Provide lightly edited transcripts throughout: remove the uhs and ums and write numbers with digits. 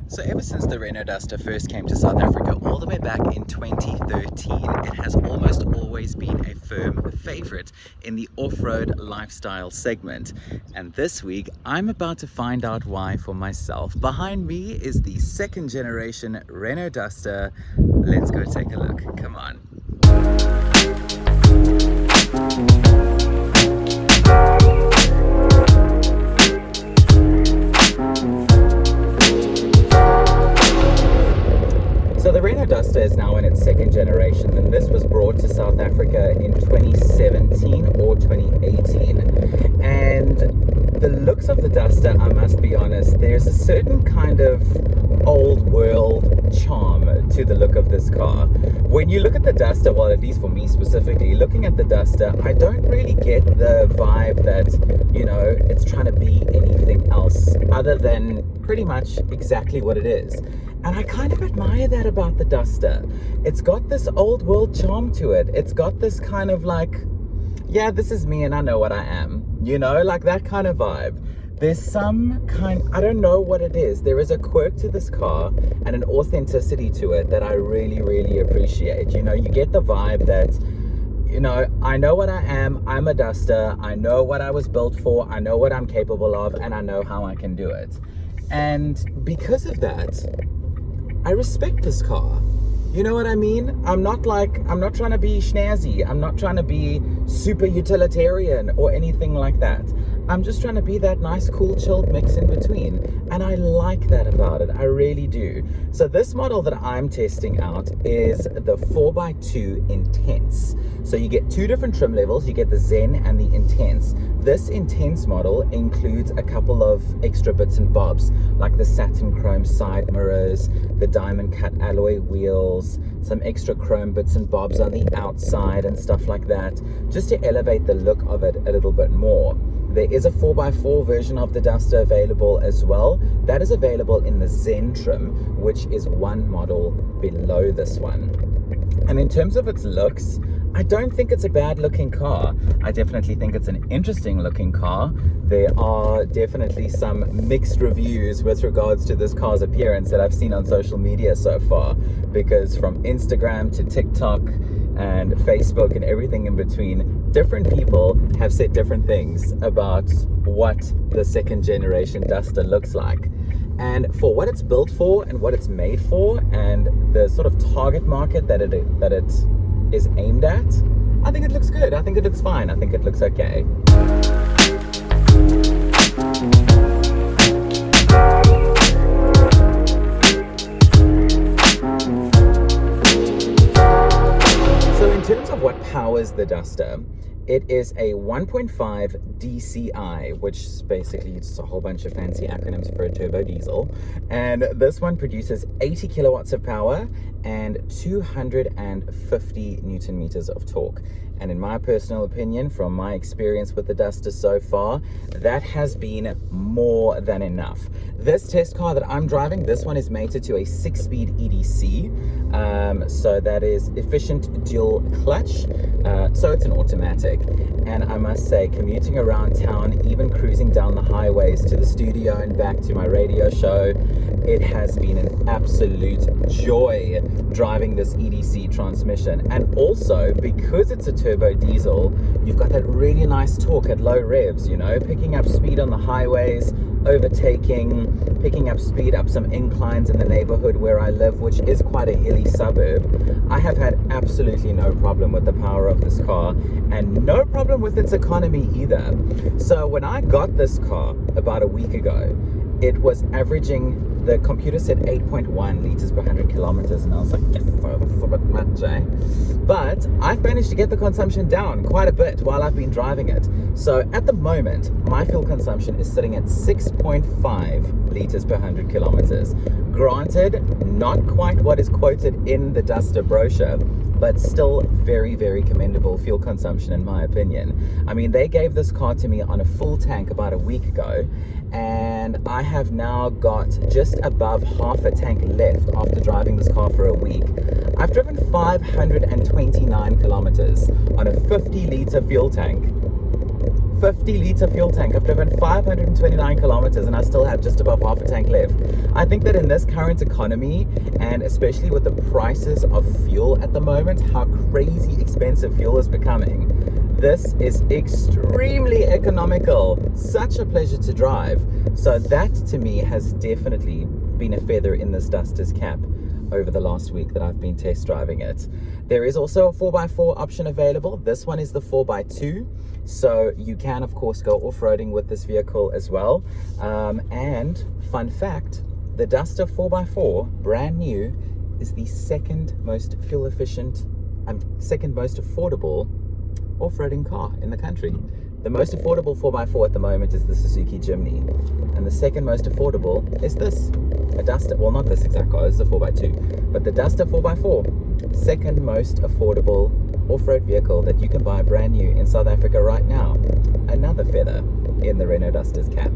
So ever since the Renault Duster first came to South Africa all the way back in 2013, it has almost always been a firm favorite in the off-road lifestyle segment. And this week, I'm about to find out why for myself. Behind me is the second generation Renault Duster. Let's go take a look. Come on. So the Renault Duster is now in its second generation, and this was brought to South Africa in 2017 or 2018. And the looks of the Duster, I must be honest, there's a certain kind of old world charm to the look of this car. When you look at the Duster, well, at least for me specifically, looking at the Duster, I don't really get the vibe that, it's trying to be anything else other than pretty much exactly what it is. And I kind of admire that about the Duster. It's got this old world charm to it. It's got this kind of like, yeah, this is me and I know what I am. Like that kind of vibe. There's some kind, I don't know what it is. There is a quirk to this car and an authenticity to it that I really, really appreciate. You get the vibe that, I know what I am. I'm a Duster. I know what I was built for. I know what I'm capable of, and I know how I can do it. And because of that, I respect this car. You know what I mean? I'm not trying to be snazzy. I'm not trying to be super utilitarian or anything like that. I'm just trying to be that nice, cool, chilled mix in between. And I like that about it. I really do. So this model that I'm testing out is the 4x2 Intense. So you get two different trim levels. You get the Zen and the Intense. This Intense model includes a couple of extra bits and bobs, like the satin chrome side mirrors, the diamond cut alloy wheels, some extra chrome bits and bobs on the outside and stuff like that, just to elevate the look of it a little bit more. There is a 4x4 version of the Duster available as well. That is available in the Zen trim, which is one model below this one. And in terms of its looks, I don't think it's a bad looking car. I definitely think it's an interesting looking car. There are definitely some mixed reviews with regards to this car's appearance that I've seen on social media so far, because from Instagram to TikTok and Facebook and everything in between, different people have said different things about what the second generation Duster looks like. And for what it's built for and what it's made for and the sort of target market that it is aimed at, I think it looks good. I think it looks fine. I think it looks okay. So in terms of what powers the Duster, it is a 1.5 DCI, which is basically just a whole bunch of fancy acronyms for a turbo diesel. And this one produces 80 kilowatts of power and 250 Newton meters of torque. And in my personal opinion, from my experience with the Duster so far, that has been more than enough. This test car that I'm driving, this one is mated to a 6-speed EDC. So that is efficient dual clutch. So it's an automatic. And I must say, commuting around town, even cruising down the highways to the studio and back to my radio show, it has been an absolute joy driving this EDC transmission. And also, because it's a turbo diesel, you've got that really nice torque at low revs, picking up speed on the highways, overtaking, picking up speed up some inclines in the neighborhood where I live, which is quite a hilly suburb. I have had absolutely no problem with the power of this car, and no problem with its economy either. So when I got this car about a week ago, it was averaging, the computer said 8.1 liters per 100 kilometers, and I was like, yes, that's a bit much, eh? But I've managed to get the consumption down quite a bit while I've been driving it. So at the moment, my fuel consumption is sitting at 6.5 liters per 100 kilometers. Granted, not quite what is quoted in the Duster brochure, but still very, very commendable fuel consumption in my opinion. I mean, they gave this car to me on a full tank about a week ago, and I have now got just above half a tank left after driving this car for a week. I've driven 529 kilometers on a 50-liter fuel tank 50-litre fuel tank. I've driven 529 kilometers and I still have just above half a tank left. I think that in this current economy, and especially with the prices of fuel at the moment, how crazy expensive fuel is becoming, this is extremely economical. Such a pleasure to drive. So that to me has definitely been a feather in this Duster's cap over the last week that I've been test driving it. There is also a 4x4 option available. This one is the 4x2, so you can of course go off-roading with this vehicle as well. And fun fact, the Duster 4x4 brand new is the second most fuel efficient and second most affordable off-roading car in the country. The most affordable 4x4 at the moment is the Suzuki Jimny, and the second most affordable is this, a Duster. Well, not this exact car, this is a 4x2, but the Duster 4x4, second most affordable off-road vehicle that you can buy brand new in South Africa right now. Another feather in the Renault Duster's cap.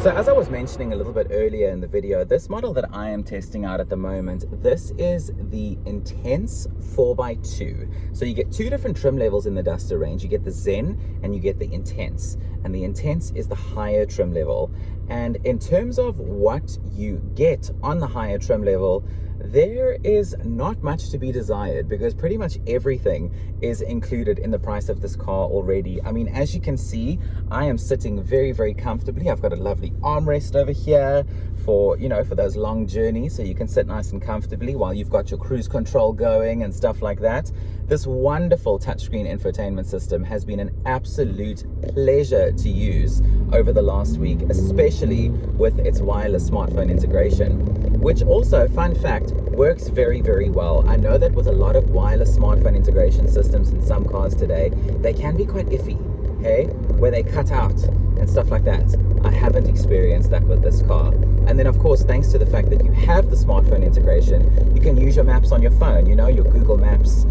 So as I was mentioning a little bit earlier in the video, this model that I am testing out at the moment, this is the Intense 4x2. So you get two different trim levels in the Duster range. You get the Zen and you get the Intense. And the Intense is the higher trim level. And in terms of what you get on the higher trim level, there is not much to be desired because pretty much everything is included in the price of this car already. I mean, as you can see, I am sitting very, very comfortably. I've got a lovely armrest over here for, you know, for those long journeys, so you can sit nice and comfortably while you've got your cruise control going and stuff like that. This wonderful touchscreen infotainment system has been an absolute pleasure to use over the last week, especially with its wireless smartphone integration, which also, fun fact, works very, very well. I know that with a lot of wireless smartphone integration systems in some cars today, they can be quite iffy, okay, where they cut out and stuff like that. I haven't experienced that with this car. And then of course, thanks to the fact that you have the smartphone integration, you can use your maps on your phone, you know, your Google Maps,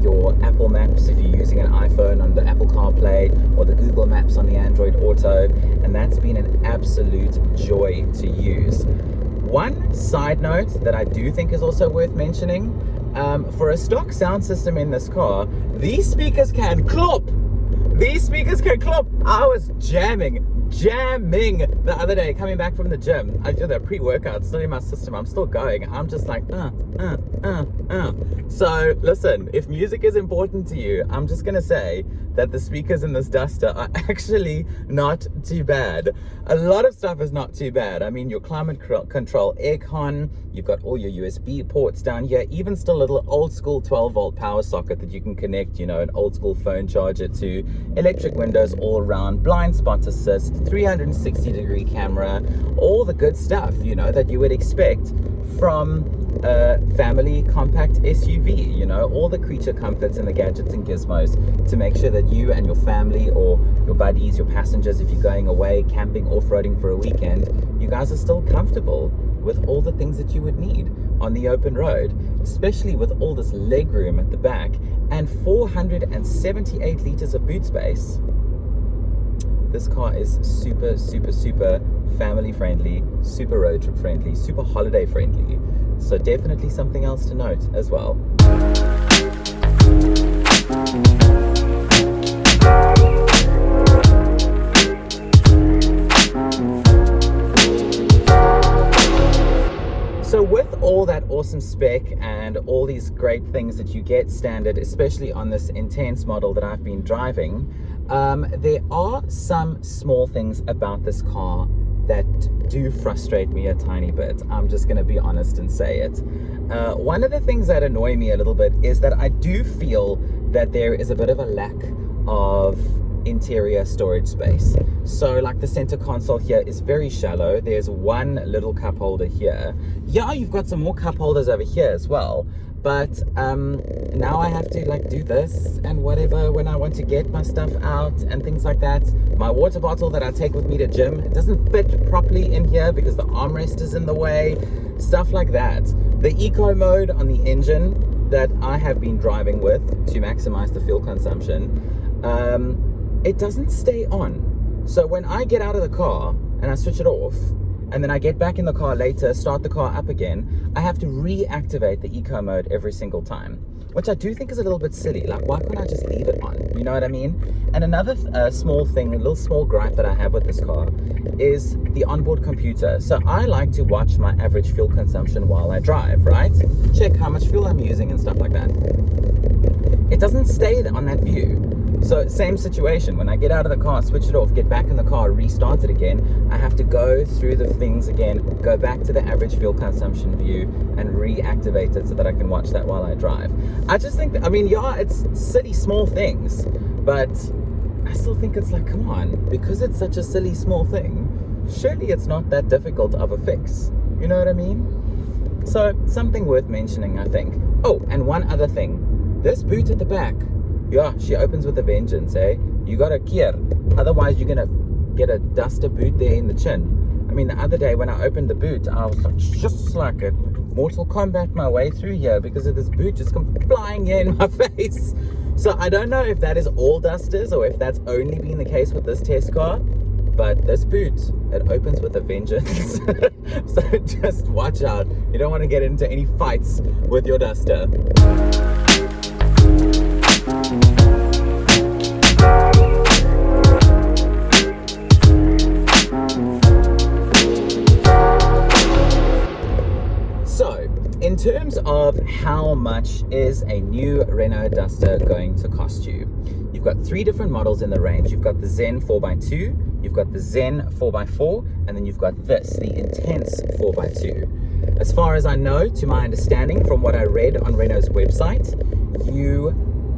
your Apple Maps if you're using an iPhone on the Apple CarPlay, or the Google Maps on the Android Auto, and that's been an absolute joy to use. One side note that I do think is also worth mentioning, for a stock sound system in this car, these speakers can clop. These speakers can clop. I was jamming the other day coming back from the gym. I did a pre-workout, still in my system. I'm still going. I'm just like, So listen, if music is important to you, I'm just gonna say that the speakers in this Duster are actually not too bad. A lot of stuff is not too bad. I mean, your climate control aircon, you've got all your USB ports down here, even still a little old school 12-volt power socket that you can connect, you know, an old school phone charger to, electric windows all around, blind spot assist, 360-degree camera, all the good stuff, you know, that you would expect from a family compact SUV, you know, all the creature comforts and the gadgets and gizmos to make sure that you and your family or your buddies, your passengers, if you're going away camping, off-roading for a weekend, you guys are still comfortable with all the things that you would need on the open road, especially with all this leg room at the back and 478 liters of boot space. This car is super, super, super family friendly, super road trip friendly, super holiday friendly. So definitely something else to note as well. So with all that awesome spec and all these great things that you get standard, especially on this Intense model that I've been driving, there are some small things about this car that do frustrate me a tiny bit. I'm just going to be honest and say it. One of the things that annoy me a little bit is that I do feel that there is a bit of a lack of interior storage space. So like the center console here is very shallow. There's one little cup holder here. Yeah, you've got some more cup holders over here as well. But now I have to like do this and whatever when I want to get my stuff out and things like that. My water bottle that I take with me to gym, it doesn't fit properly in here because the armrest is in the way, stuff like that. The eco mode on the engine that I have been driving with to maximize the fuel consumption, it doesn't stay on. So when I get out of the car and I switch it off, and then I get back in the car later, start the car up again, I have to reactivate the eco mode every single time, which I do think is a little bit silly. Like, why can't I just leave it on? You know what I mean? And another small thing, a little small gripe that I have with this car is the onboard computer. So I like to watch my average fuel consumption while I drive, right? Check how much fuel I'm using and stuff like that. It doesn't stay on that view. So same situation, when I get out of the car, switch it off, get back in the car, restart it again, I have to go through the things again, go back to the average fuel consumption view and reactivate it so that I can watch that while I drive. I just think that, I mean, yeah, it's silly small things, but I still think it's like, come on, because it's such a silly small thing, surely it's not that difficult of a fix. You know what I mean? So something worth mentioning, I think. Oh, and one other thing, this boot at the back, yeah, she opens with a vengeance, eh? You gotta keer. Otherwise, you're gonna get a Duster boot there in the chin. I mean, the other day when I opened the boot, I was like, just like a Mortal Kombat my way through here because of this boot just come flying here in my face. So I don't know if that is all Dusters or if that's only been the case with this test car. But this boot, it opens with a vengeance. So just watch out. You don't want to get into any fights with your Duster. So, in terms of how much is a new Renault Duster going to cost you? You've got 3 different models in the range. You've got the Zen 4x2, you've got the Zen 4x4, and then you've got this, the Intense 4x2. As far as I know, to my understanding, from what I read on Renault's website, you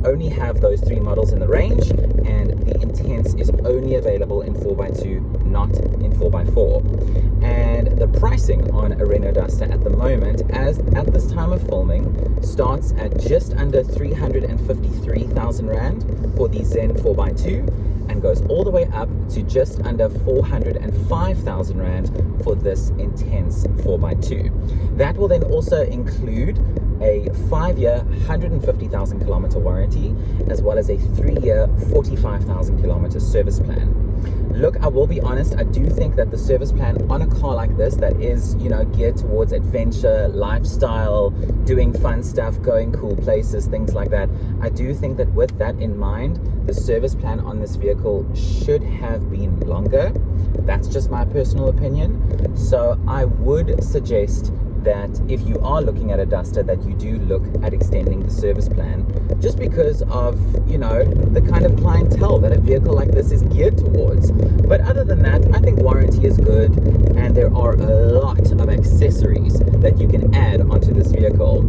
only have those 3 models in the range, and the Intense is only available in 4x2, not in 4x4. And the pricing on a Renault Duster at the moment, as at this time of filming, starts at just under 353,000 Rand for the Zen 4x2, and goes all the way up to just under 405,000 Rand for this Intense 4x2. That will then also include a 5-year 150,000 kilometer warranty, as well as a 3-year 45,000 kilometer service plan. Look, I will be honest, I do think that the service plan on a car like this that is, you know, geared towards adventure, lifestyle, doing fun stuff, going cool places, things like that, I do think that with that in mind, the service plan on this vehicle should have been longer. That's just my personal opinion. So I would suggest that if you are looking at a Duster, that you do look at extending the service plan, just because of, you know, the kind of clientele that a vehicle like this is geared towards. But other than that, I think warranty is good, and there are a lot of accessories that you can add onto this vehicle.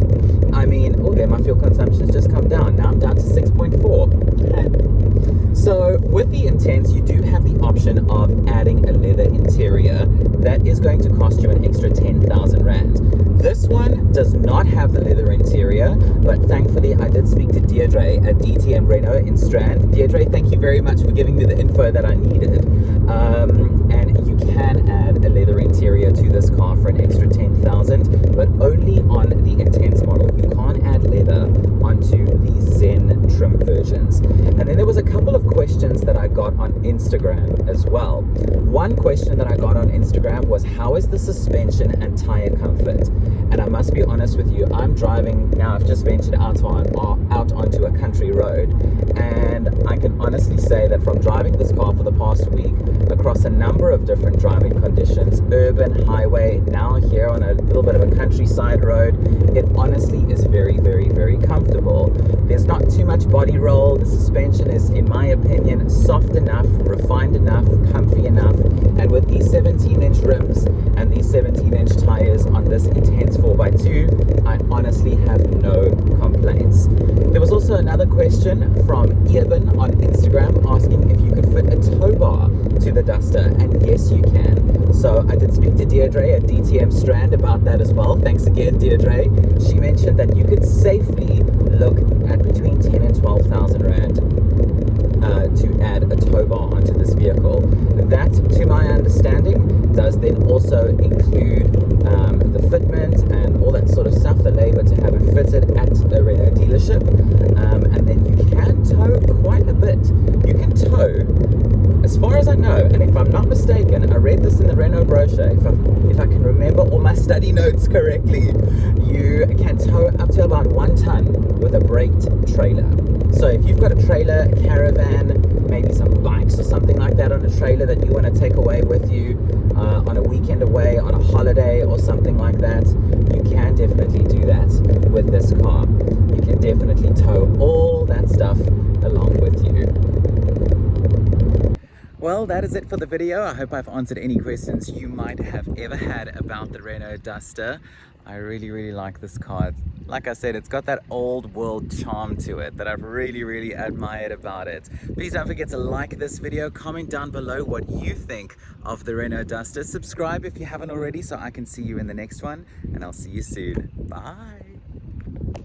I mean, oh, there my fuel consumption has just come down. Now I'm down to 6.4. So with the Intense, you do have the option of adding a leather interior. That is going to cost you an extra 10,000 Rand. This one does not have the leather interior, but thankfully I did speak to Deirdre at DTM Renault in Strand. Deirdre, thank you very much for giving me the info that I needed. And you can add a leather interior to this car for an extra 10,000, but only on the Intense model. You can't add leather onto the Zen trim versions. And then there was a couple of questions that I got on Instagram as well. One question that I got on Instagram was, how is the suspension and tire comfort? And I must be honest with you, I'm driving now. I've just ventured out onto a country road, and I can honestly say that from driving this car for the past week across a number of different driving conditions, urban, highway, now here on a little bit of a countryside road, it honestly is very, very, very comfortable. There's not too much body roll. The suspension is, in my opinion, soft enough, refined enough, comfy enough, and with these 17-inch rims and these 17-inch tires on this Intense 4x2, I honestly have no complaints. There was also another question from Eben on Instagram asking if you could fit a tow bar to the Duster, and yes, you can. So I did speak to Deirdre at DTM Strand about that as well. Thanks again, Deirdre. She mentioned that you could safely look at between 10 and 12,000 Rand to add a tow bar onto this vehicle. That, to my understanding, does then also include the fitment and all that sort of stuff, the labor to have it fitted at a Renault dealership. And then you can tow quite a bit. You can tow, as far as I know, and if if I'm not mistaken, I read this in the Renault brochure, if I can remember all my study notes correctly, you can tow up to about 1 ton with a braked trailer. So if you've got a trailer, a caravan, maybe some bikes or something like that on a trailer that you want to take away with you on a weekend away, on a holiday or something like that, you can definitely do that with this car. You can definitely tow all that stuff along with you. Well, that is it for the video. I hope I've answered any questions you might have ever had about the Renault Duster. I really like this car. Like I said, it's got that old world charm to it that I've really admired about it. Please don't forget to like this video, comment down below what you think of the Renault Duster. Subscribe if you haven't already so I can see you in the next one, and I'll see you soon. Bye.